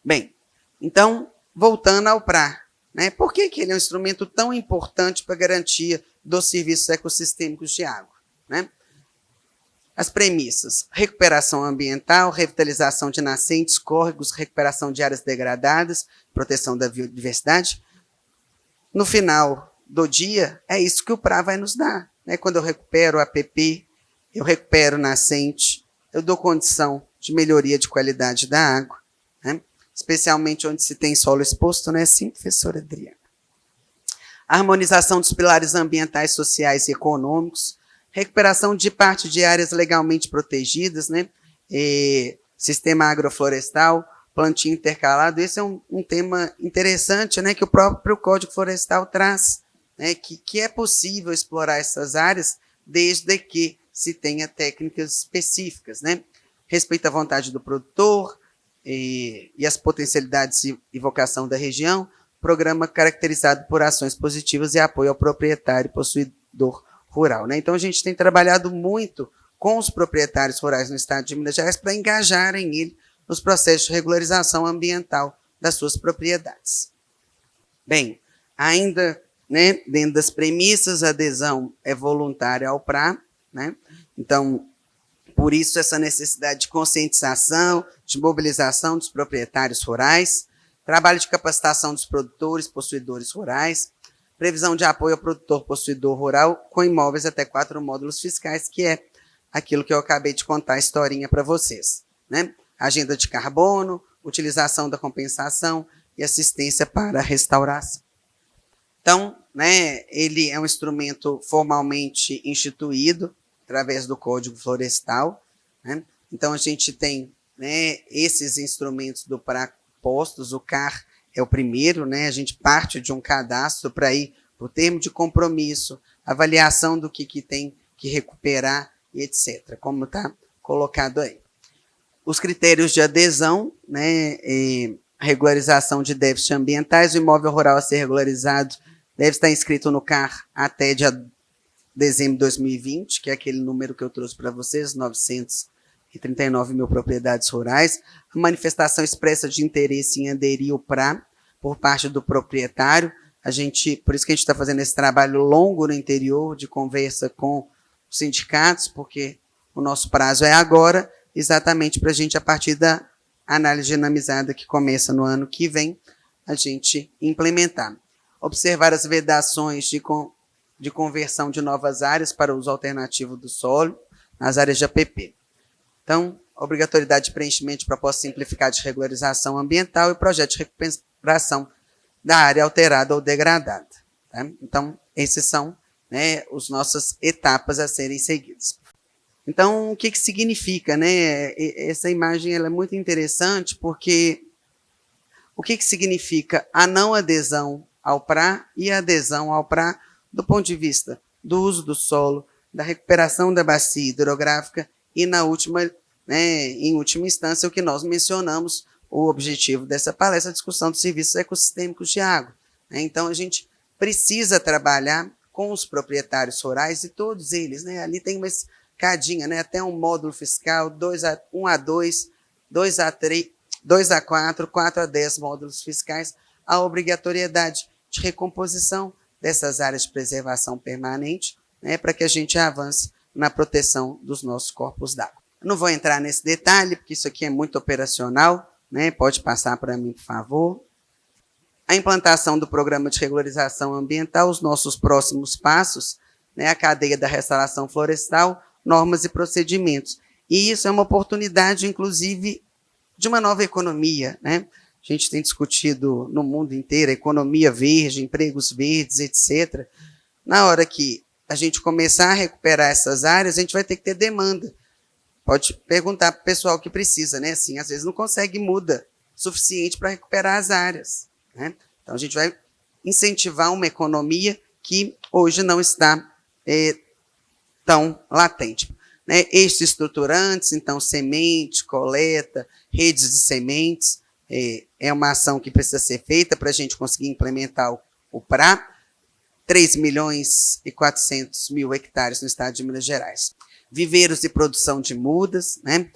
Bem, então, voltando ao PRA, né, por que ele é um instrumento tão importante para a garantia dos serviços ecossistêmicos de água, né? As premissas: recuperação ambiental, revitalização de nascentes, córregos, recuperação de áreas degradadas, proteção da biodiversidade. No final do dia, é isso que o PRA vai nos dar, né? Quando eu recupero a APP, eu recupero nascente, eu dou condição de melhoria de qualidade da água, né? Especialmente onde se tem solo exposto, né? Sim, professora Adriana. Harmonização dos pilares ambientais, sociais e econômicos, recuperação de parte de áreas legalmente protegidas, né? Sistema agroflorestal, plantio intercalado. Esse é um tema interessante, né? Que o próprio Código Florestal traz, né? Que é possível explorar essas áreas desde que se tenha técnicas específicas, né? Respeito à vontade do produtor e as potencialidades e vocação da região, programa caracterizado por ações positivas e apoio ao proprietário e possuidor rural, né? Então, a gente tem trabalhado muito com os proprietários rurais no estado de Minas Gerais para engajarem ele nos processos de regularização ambiental das suas propriedades. Bem, ainda, né, dentro das premissas, a adesão é voluntária ao PRA, né? Então, por isso, essa necessidade de conscientização, de mobilização dos proprietários rurais, trabalho de capacitação dos produtores, possuidores rurais, previsão de apoio ao produtor possuidor rural com imóveis até 4 módulos fiscais, que é aquilo que eu acabei de contar a historinha para vocês, né? Agenda de carbono, utilização da compensação e assistência para a restauração. Então, né, ele é um instrumento formalmente instituído através do Código Florestal, né? Então, a gente tem, né, esses instrumentos do PRA postos, o CAR é o primeiro, né? A gente parte de um cadastro para ir para o termo de compromisso, avaliação do que tem que recuperar e etc., como está colocado aí. Os critérios de adesão, né? Regularização de déficits ambientais, o imóvel rural a ser regularizado deve estar inscrito no CAR até dezembro de 2020, que é aquele número que eu trouxe para vocês, 939 mil propriedades rurais, a manifestação expressa de interesse em aderir ao PRA por parte do proprietário. Por isso que a gente está fazendo esse trabalho longo no interior, de conversa com os sindicatos, porque o nosso prazo é agora, exatamente para a gente, a partir da análise dinamizada que começa no ano que vem, a gente implementar. Observar as vedações de conversão de novas áreas para uso alternativo do solo nas áreas de APP. Então, obrigatoriedade de preenchimento de proposta simplificada de regularização ambiental e projeto de recuperação da área alterada ou degradada. Tá? Então, esses são, né, as nossas etapas a serem seguidas. Então, o que significa, né? Essa imagem ela é muito interessante porque o que significa a não adesão ao PRA e a adesão ao PRA do ponto de vista do uso do solo, da recuperação da bacia hidrográfica e, em última instância, o que nós mencionamos, o objetivo dessa palestra, a discussão dos serviços ecossistêmicos de água. Né? Então, a gente precisa trabalhar com os proprietários rurais e todos eles. Né? Ali tem uma escadinha, né? Até um módulo fiscal, 1 a 2, 2 a 3, 2 a 4, 4 a 10 módulos fiscais, a obrigatoriedade de recomposição dessas áreas de preservação permanente, né, para que a gente avance na proteção dos nossos corpos d'água. Não vou entrar nesse detalhe, porque isso aqui é muito operacional, né? Pode passar para mim, por favor. A implantação do programa de regularização ambiental, os nossos próximos passos, né, a cadeia da restauração florestal, normas e procedimentos. E isso é uma oportunidade, inclusive, de uma nova economia, né? A gente tem discutido no mundo inteiro a economia verde, empregos verdes, etc. Na hora que a gente começar a recuperar essas áreas, a gente vai ter que ter demanda. Pode perguntar para o pessoal que precisa, né? Assim, às vezes não consegue muda suficiente para recuperar as áreas, né? Então, a gente vai incentivar uma economia que hoje não está tão latente. Né? Eixos estruturantes, então, semente, coleta, redes de sementes, é uma ação que precisa ser feita para a gente conseguir implementar o PRA, 3.400.000 hectares no estado de Minas Gerais. Viveiros de produção de mudas, né?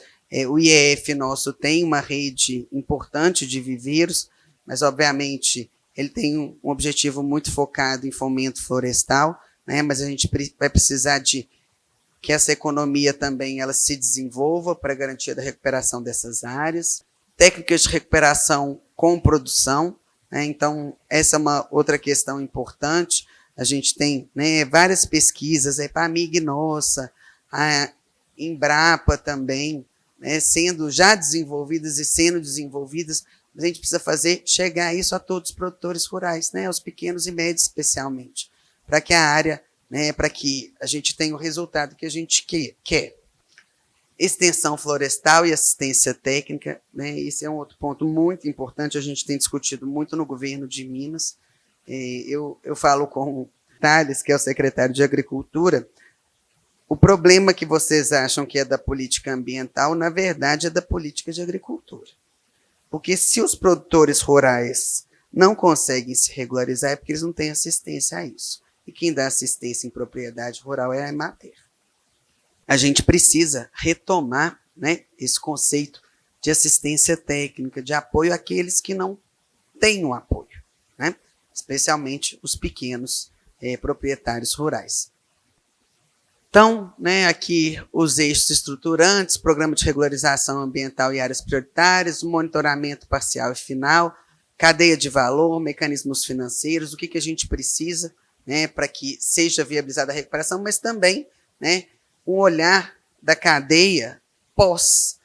O IEF nosso tem uma rede importante de viveiros, mas, obviamente, ele tem um objetivo muito focado em fomento florestal, né? Mas a gente vai precisar de que essa economia também ela se desenvolva para a garantia da recuperação dessas áreas. Técnicas de recuperação com produção, né? Então, essa é uma outra questão importante. A gente tem, né, várias pesquisas, a EPAMIG nossa, a Embrapa também, né, sendo já desenvolvidas e sendo desenvolvidas, a gente precisa fazer chegar isso a todos os produtores rurais, né, aos pequenos e médios especialmente, para que a área, né, para que a gente tenha o resultado que a gente quer. Extensão florestal e assistência técnica, né, esse é um outro ponto muito importante, a gente tem discutido muito no governo de Minas. Eu falo com o Thales, que é o secretário de Agricultura, o problema que vocês acham que é da política ambiental, na verdade, é da política de agricultura. Porque se os produtores rurais não conseguem se regularizar, é porque eles não têm assistência a isso. E quem dá assistência em propriedade rural é a Emater. A gente precisa retomar, né, esse conceito de assistência técnica, de apoio àqueles que não têm o apoio, né? Especialmente os pequenos proprietários rurais. Então, né, aqui os eixos estruturantes, programa de regularização ambiental e áreas prioritárias, monitoramento parcial e final, cadeia de valor, mecanismos financeiros, o que a gente precisa, né, para que seja viabilizada a recuperação, mas também, né, um olhar da cadeia pós.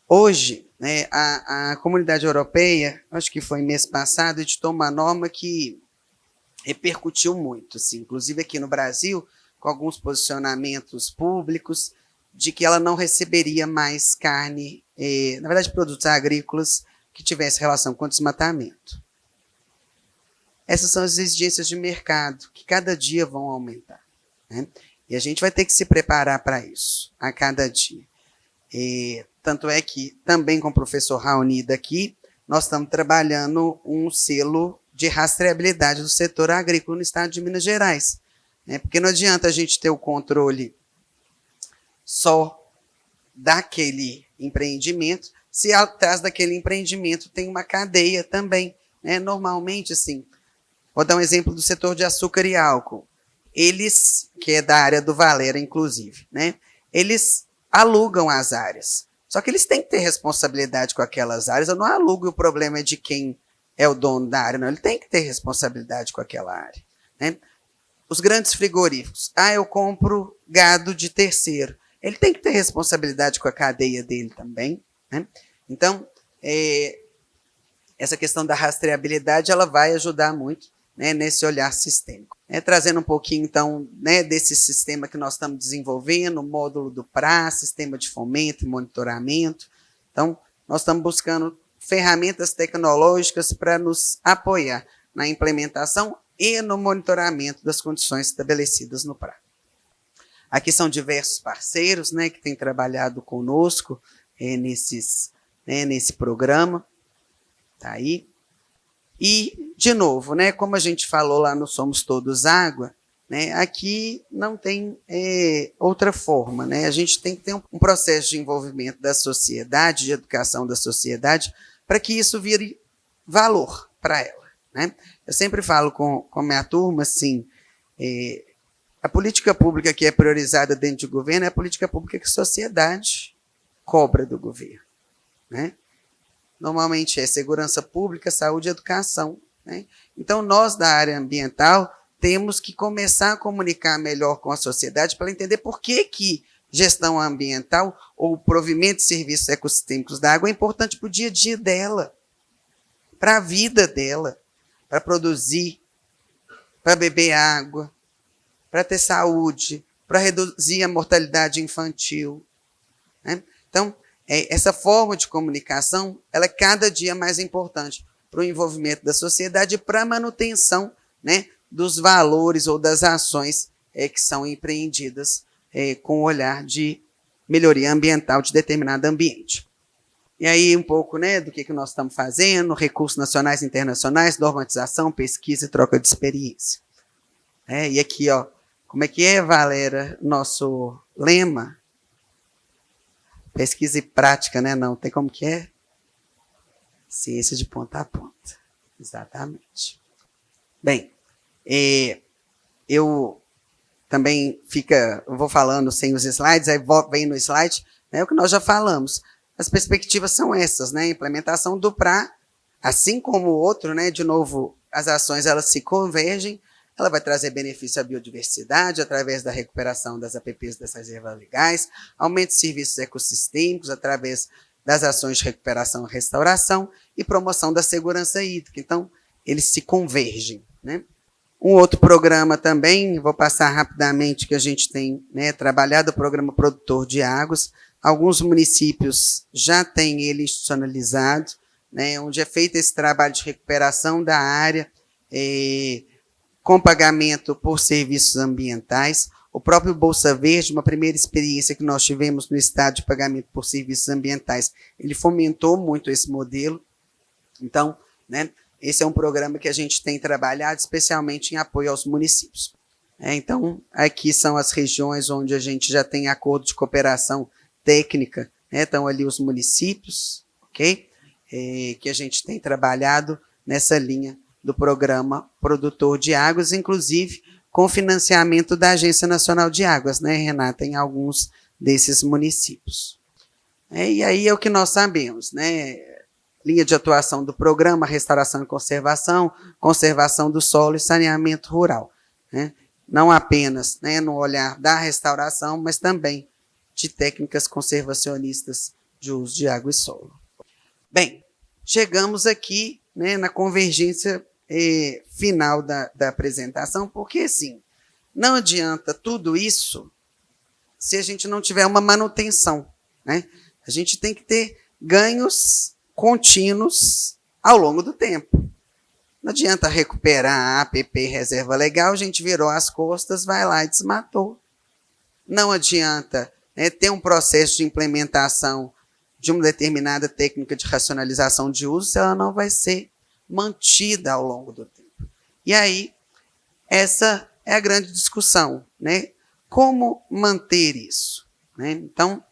Hoje, né, a Comunidade Europeia, acho que foi mês passado, editou uma norma que repercutiu muito, assim, inclusive aqui no Brasil, com alguns posicionamentos públicos, de que ela não receberia mais carne, na verdade, produtos agrícolas que tivessem relação com o desmatamento. Essas são as exigências de mercado, que cada dia vão aumentar, né? E a gente vai ter que se preparar para isso, a cada dia. Tanto é que, também com o professor Raoni daqui, nós estamos trabalhando um selo de rastreabilidade do setor agrícola no estado de Minas Gerais. Porque não adianta a gente ter o controle só daquele empreendimento, se atrás daquele empreendimento tem uma cadeia também. Né? Normalmente, assim, vou dar um exemplo do setor de açúcar e álcool. Eles, que é da área do Valera, inclusive, né? Eles alugam as áreas. Só que eles têm que ter responsabilidade com aquelas áreas. Eu não alugo e o problema é de quem é o dono da área, não. Ele tem que ter responsabilidade com aquela área. Né? Os grandes frigoríficos. Eu compro gado de terceiro. Ele tem que ter responsabilidade com a cadeia dele também. Né? Então, essa questão da rastreabilidade ela vai ajudar muito, né, nesse olhar sistêmico. Trazendo um pouquinho, então, né, desse sistema que nós estamos desenvolvendo, o módulo do PRA, sistema de fomento e monitoramento. Então, nós estamos buscando ferramentas tecnológicas para nos apoiar na implementação e no monitoramento das condições estabelecidas no PRA. Aqui são diversos parceiros, né, que têm trabalhado conosco nesse programa. Tá aí. E, de novo, né, como a gente falou lá no Somos Todos Água, né, aqui não tem outra forma. Né? A gente tem que ter um processo de envolvimento da sociedade, de educação da sociedade, para que isso vire valor para ela. Né? Eu sempre falo com a minha turma assim, a política pública que é priorizada dentro do governo é a política pública que a sociedade cobra do governo. Né? Normalmente é segurança pública, saúde e educação. Né? Então, nós da área ambiental temos que começar a comunicar melhor com a sociedade para entender por que gestão ambiental ou provimento de serviços ecossistêmicos da água é importante para o dia a dia dela, para a vida dela, para produzir, para beber água. para ter saúde, para reduzir a mortalidade infantil, né? Então, essa forma de comunicação, ela é cada dia mais importante para o envolvimento da sociedade e para a manutenção, né, dos valores ou das ações que são empreendidas com o olhar de melhoria ambiental de determinado ambiente. E aí um pouco, né, do que nós estamos fazendo, recursos nacionais e internacionais, normatização, pesquisa e troca de experiência. E aqui, ó, como é que é, Valera, nosso lema? Pesquisa e prática, né? Não tem como que é? Ciência de ponta a ponta. Exatamente. Bem, eu também eu vou falando sem os slides, aí vem no slide, né, o que nós já falamos. As perspectivas são essas, né? Implementação do PRA, assim como o outro, né? De novo, as ações elas se convergem, ela vai trazer benefício à biodiversidade através da recuperação das APPs das reservas legais, aumento de serviços ecossistêmicos através das ações de recuperação e restauração e promoção da segurança hídrica. Então, eles se convergem, né? Um outro programa também, vou passar rapidamente, que a gente tem, né, trabalhado, o Programa Produtor de Águas. Alguns municípios já têm ele institucionalizado, né, onde é feito esse trabalho de recuperação da área, com pagamento por serviços ambientais. O próprio Bolsa Verde, uma primeira experiência que nós tivemos no estado de pagamento por serviços ambientais, ele fomentou muito esse modelo. Então, né, esse é um programa que a gente tem trabalhado especialmente em apoio aos municípios. Então, aqui são as regiões onde a gente já tem acordo de cooperação técnica, né? Estão ali os municípios, ok? Que a gente tem trabalhado nessa linha do programa Produtor de Águas, inclusive com financiamento da Agência Nacional de Águas, né, Renata, em alguns desses municípios. E aí é o que nós sabemos, né? Linha de atuação do programa, restauração e conservação, conservação do solo e saneamento rural, né? Não apenas, né, no olhar da restauração, mas também de técnicas conservacionistas de uso de água e solo. Bem, chegamos aqui, né, na convergência final da apresentação, porque, assim, não adianta tudo isso se a gente não tiver uma manutenção, né? A gente tem que ter ganhos contínuos ao longo do tempo. Não adianta recuperar a APP reserva legal, a gente virou as costas, vai lá e desmatou. Não adianta, né, ter um processo de implementação de uma determinada técnica de racionalização de uso se ela não vai ser mantida ao longo do tempo. E aí, essa é a grande discussão, né? Como manter isso, né? Então,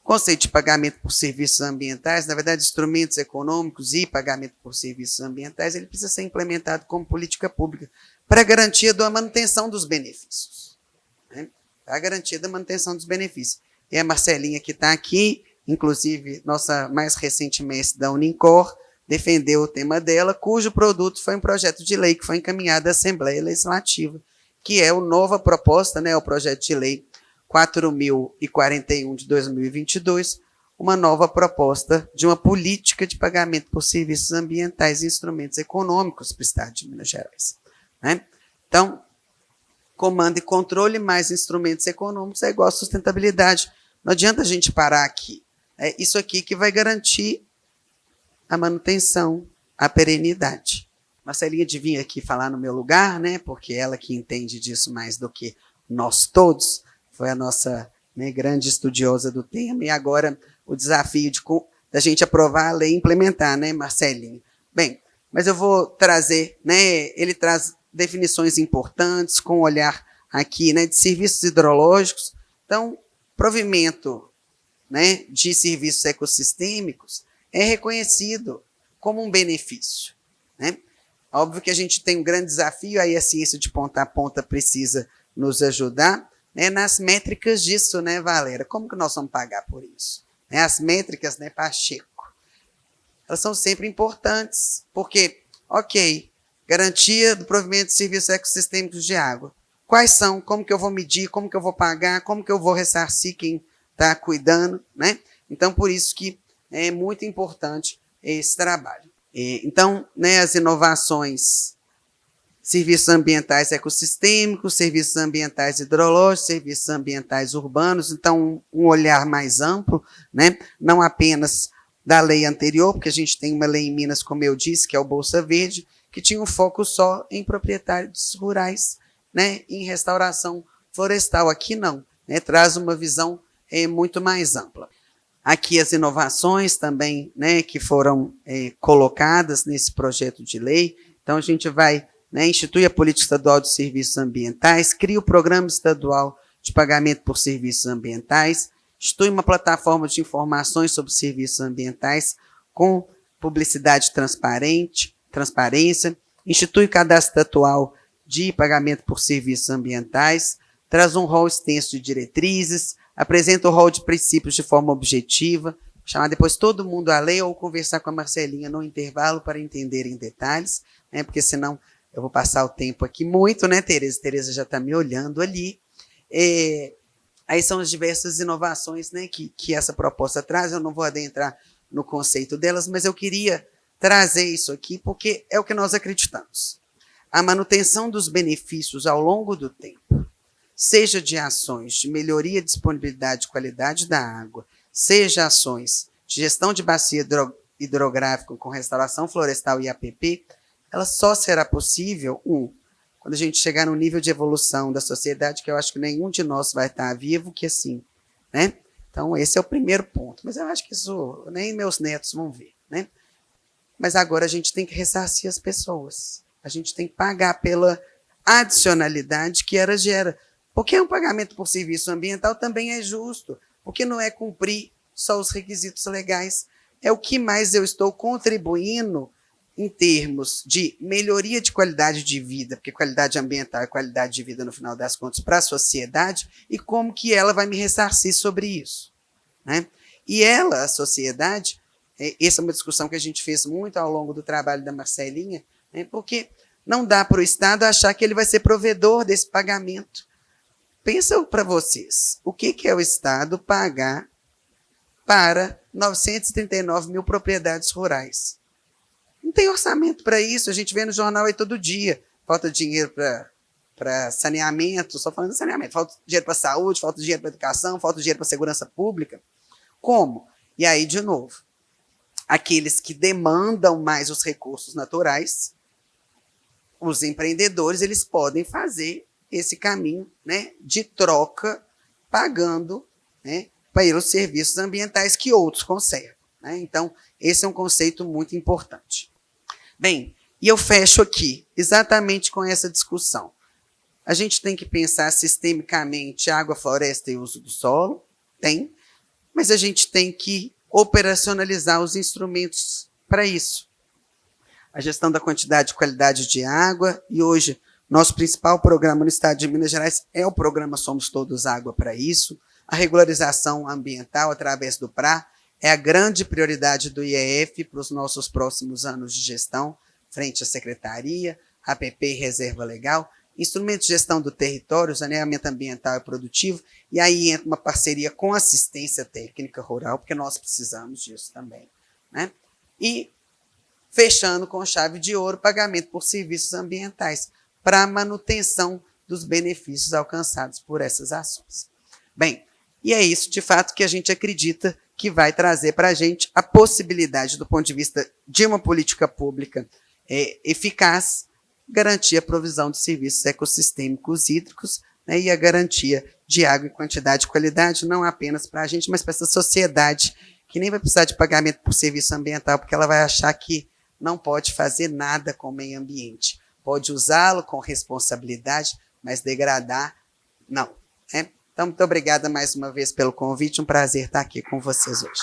o conceito de pagamento por serviços ambientais, na verdade, instrumentos econômicos e pagamento por serviços ambientais, ele precisa ser implementado como política pública para a garantia da manutenção dos benefícios, né? Para a garantia da manutenção dos benefícios. E a Marcelinha, que está aqui, inclusive nossa mais recente mestre da Unincor, defendeu o tema dela, cujo produto foi um projeto de lei que foi encaminhado à Assembleia Legislativa, que é a nova proposta, né, o projeto de lei 4.041 de 2022, uma nova proposta de uma política de pagamento por serviços ambientais e instrumentos econômicos para o Estado de Minas Gerais, né? Então, comando e controle mais instrumentos econômicos é igual a sustentabilidade. Não adianta a gente parar aqui. É isso aqui que vai garantir a manutenção, a perenidade. Marcelinha devia aqui falar no meu lugar, né, porque ela que entende disso mais do que nós todos, foi a nossa, né, grande estudiosa do tema, e agora o desafio da gente aprovar a lei e implementar, né, Marcelinha? Bem, mas eu vou trazer, né, ele traz definições importantes, com o olhar aqui, né, de serviços hidrológicos. Então, provimento, né, de serviços ecossistêmicos é reconhecido como um benefício, né? Óbvio que a gente tem um grande desafio, aí a ciência de ponta a ponta precisa nos ajudar, né, nas métricas disso, né, Valera? Como que nós vamos pagar por isso? Né, as métricas, né, Pacheco, elas são sempre importantes, porque, ok, garantia do provimento de serviços ecossistêmicos de água. Quais são? Como que eu vou medir? Como que eu vou pagar? Como que eu vou ressarcir quem está cuidando, né? Então, por isso que é muito importante esse trabalho. Então, né, as inovações serviços ambientais ecossistêmicos, serviços ambientais hidrológicos, serviços ambientais urbanos, então um olhar mais amplo, né? Não apenas da lei anterior, porque a gente tem uma lei em Minas, como eu disse, que é o Bolsa Verde, que tinha um foco só em proprietários rurais, né? Em restauração florestal. Aqui não, né? Traz uma visão muito mais ampla. Aqui as inovações também, né, que foram colocadas nesse projeto de lei. Então a gente vai, né, institui a Política Estadual de Serviços Ambientais, cria o Programa Estadual de Pagamento por Serviços Ambientais, institui uma plataforma de informações sobre serviços ambientais com publicidade transparência, institui o Cadastro Atual de Pagamento por Serviços Ambientais, traz um rol extenso de diretrizes, apresenta o rol de princípios de forma objetiva, chamar depois todo mundo a ler ou conversar com a Marcelinha no intervalo para entender em detalhes, né, porque senão eu vou passar o tempo aqui muito, né, Tereza? Tereza já está me olhando ali. Aí são as diversas inovações, né, que essa proposta traz. Eu não vou adentrar no conceito delas, mas eu queria trazer isso aqui porque é o que nós acreditamos. A manutenção dos benefícios ao longo do tempo, seja de ações de melhoria, disponibilidade e qualidade da água, seja ações de gestão de bacia hidrográfica com restauração florestal e APP, ela só será possível, quando a gente chegar no nível de evolução da sociedade, que eu acho que nenhum de nós vai estar vivo, que assim, né? Então, esse é o primeiro ponto. Mas eu acho que isso nem meus netos vão ver, né? Mas agora a gente tem que ressarcir as pessoas. A gente tem que pagar pela adicionalidade que ela gera. Porque um pagamento por serviço ambiental também é justo, porque não é cumprir só os requisitos legais, é o que mais eu estou contribuindo em termos de melhoria de qualidade de vida, porque qualidade ambiental é qualidade de vida, no final das contas, para a sociedade, e como que ela vai me ressarcir sobre isso, né? E ela, a sociedade, essa é uma discussão que a gente fez muito ao longo do trabalho da Marcelinha, né, porque não dá para o Estado achar que ele vai ser provedor desse pagamento. Pensa para vocês, o que é o Estado pagar para 939 mil propriedades rurais? Não tem orçamento para isso, a gente vê no jornal aí todo dia. Falta dinheiro para saneamento, só falando de saneamento, falta dinheiro para saúde, falta dinheiro para educação, falta dinheiro para segurança pública. Como? E aí, de novo, aqueles que demandam mais os recursos naturais, os empreendedores, eles podem fazer esse caminho, né, de troca, pagando, né, pelos serviços ambientais que outros conservam, né? Então, esse é um conceito muito importante. Bem, e eu fecho aqui, exatamente com essa discussão. A gente tem que pensar sistemicamente água, floresta e uso do solo, mas a gente tem que operacionalizar os instrumentos para isso. A gestão da quantidade e qualidade de água, e hoje nosso principal programa no estado de Minas Gerais é o programa Somos Todos Água para isso. A regularização ambiental através do PRA é a grande prioridade do IEF para os nossos próximos anos de gestão, frente à Secretaria, APP e Reserva Legal, instrumentos de gestão do território, saneamento ambiental e produtivo, e aí entra uma parceria com assistência técnica rural, porque nós precisamos disso também, né? E fechando com chave de ouro, pagamento por serviços ambientais, para a manutenção dos benefícios alcançados por essas ações. Bem, e é isso, de fato, que a gente acredita que vai trazer para a gente a possibilidade, do ponto de vista de uma política pública eficaz, garantir a provisão de serviços ecossistêmicos hídricos, né, e a garantia de água em quantidade e qualidade, não apenas para a gente, mas para essa sociedade, que nem vai precisar de pagamento por serviço ambiental, porque ela vai achar que não pode fazer nada com o meio ambiente. Pode usá-lo com responsabilidade, mas degradar, não. Né? Então, muito obrigada mais uma vez pelo convite, um prazer estar aqui com vocês hoje.